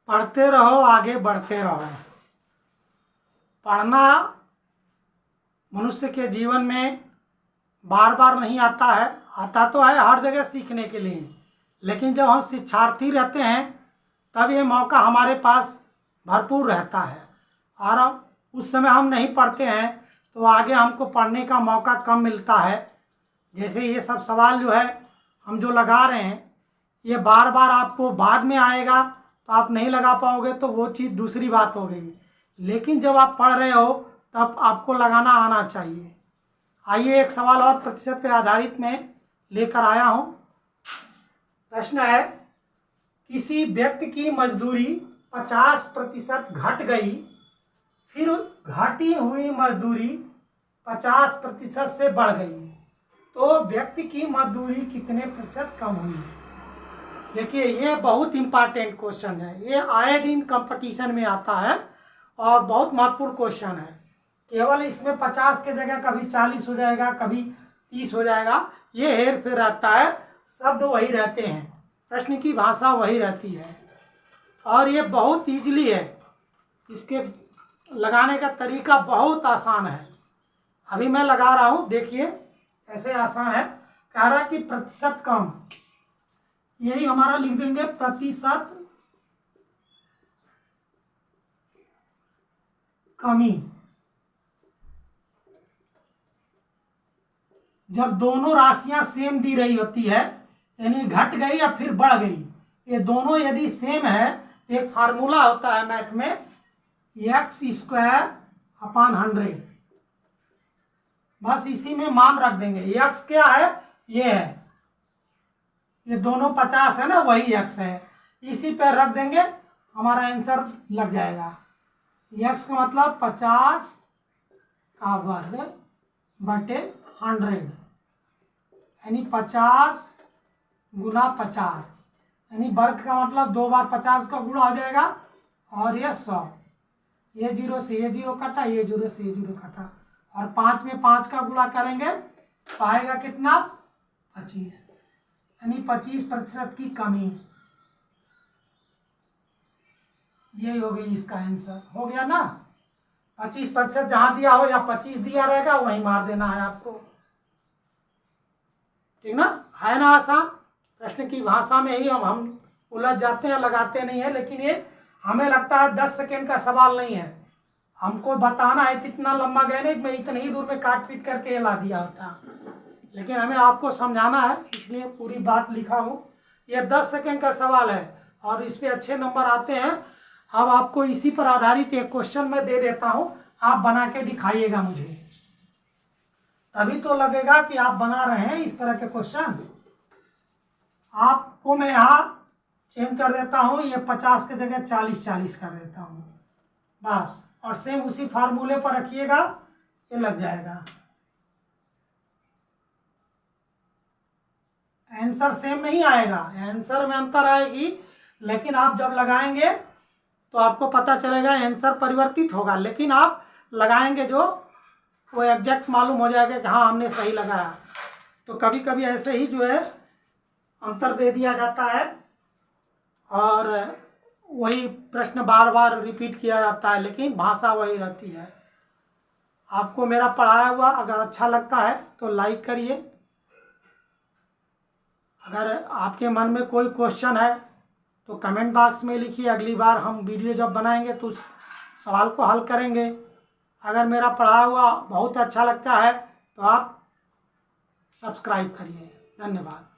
पढ़ते रहो, आगे बढ़ते रहो। पढ़ना मनुष्य के जीवन में बार बार नहीं आता है, आता तो है हर जगह सीखने के लिए, लेकिन जब हम शिक्षार्थी रहते हैं तब ये मौका हमारे पास भरपूर रहता है। और उस समय हम नहीं पढ़ते हैं तो आगे हमको पढ़ने का मौका कम मिलता है। जैसे ये सब सवाल जो है हम जो लगा रहे हैं, ये बार बार आपको बाद में आएगा तो आप नहीं लगा पाओगे, तो वो चीज़ दूसरी बात हो गई। लेकिन जब आप पढ़ रहे हो तब आपको लगाना आना चाहिए। आइए एक सवाल और प्रतिशत पे आधारित में लेकर आया हूँ। प्रश्न है, किसी व्यक्ति की मजदूरी 50% घट गई, फिर घटी हुई मजदूरी 50% से बढ़ गई, तो व्यक्ति की मजदूरी कितने प्रतिशत कम हुई? देखिए ये बहुत इंपॉर्टेंट क्वेश्चन है, ये आए दिन कंपटीशन में आता है और बहुत महत्वपूर्ण क्वेश्चन है। केवल इसमें 50 के जगह कभी 40 हो जाएगा, कभी 30 हो जाएगा, ये हेर फेर रहता है, शब्द वही रहते हैं, प्रश्न की भाषा वही रहती है और ये बहुत ईजिली है। इसके लगाने का तरीका बहुत आसान है। अभी मैं लगा रहा हूँ, देखिए कैसे आसान है। कह रहा कि प्रतिशत कम, यही हमारा लिख देंगे प्रतिशत कमी। जब दोनों राशियां सेम दी रही होती है, यानी घट गई या फिर बढ़ गई, ये दोनों यदि सेम है तो एक फार्मूला होता है मैथ में, x²/100। बस इसी में मान रख देंगे। x क्या है? ये है, ये दोनों 50 है ना, वही x है, इसी पर रख देंगे, हमारा आंसर लग जाएगा। x का मतलब 50 का वर्ग बटे 100, यानी 50 गुना 50, यानी वर्ग का मतलब 2 बार 50 का गुणा हो जाएगा और ये 100। ये 0 से ये 0 कटा, ये 0 से ये 0 कटा, और 5 में 5 का गुणा करेंगे तो आएगा कितना? 25, यानी 25% की कमी। यही हो गई इसका आंसर, हो गया ना। 25% जहां दिया हो या 25 दिया रहेगा वहीं मार देना है आपको, ठीक ना, है ना आसान। प्रश्न की भाषा में ही हम उलझ जाते हैं, लगाते नहीं है, लेकिन ये हमें लगता है 10 सेकेंड का सवाल नहीं है, हमको बताना है इतना लंबा गए नहीं, मैं इतने ही दूर में काट पीट करके ला दिया होता, लेकिन हमें आपको समझाना है, इसलिए पूरी बात लिखा हूँ। ये 10 सेकेंड का सवाल है और इस पर अच्छे नंबर आते हैं। अब आपको इसी पर आधारित एक क्वेश्चन मैं दे देता हूँ, आप बना के दिखाइएगा मुझे, तभी तो लगेगा कि आप बना रहे हैं इस तरह के क्वेश्चन। आपको मैं यहाँ चेंज कर देता हूँ, ये 50 के जगह 40 कर देता हूँ बस, और सेम उसी फार्मूले पर रखिएगा, ये लग जाएगा। आंसर सेम नहीं आएगा, आंसर में अंतर आएगी, लेकिन आप जब लगाएंगे तो आपको पता चलेगा आंसर परिवर्तित होगा, लेकिन आप लगाएंगे जो वो एग्जैक्ट मालूम हो जाएगा कि हाँ हमने सही लगाया। तो कभी कभी ऐसे ही जो है अंतर दे दिया जाता है और वही प्रश्न बार बार रिपीट किया जाता है, लेकिन भाषा वही रहती है। आपको मेरा पढ़ाया हुआ अगर अच्छा लगता है तो लाइक करिए। अगर आपके मन में कोई क्वेश्चन है तो कमेंट बॉक्स में लिखिए, अगली बार हम वीडियो जब बनाएंगे तो उस सवाल को हल करेंगे। अगर मेरा पढ़ाया हुआ बहुत अच्छा लगता है तो आप सब्सक्राइब करिए। धन्यवाद।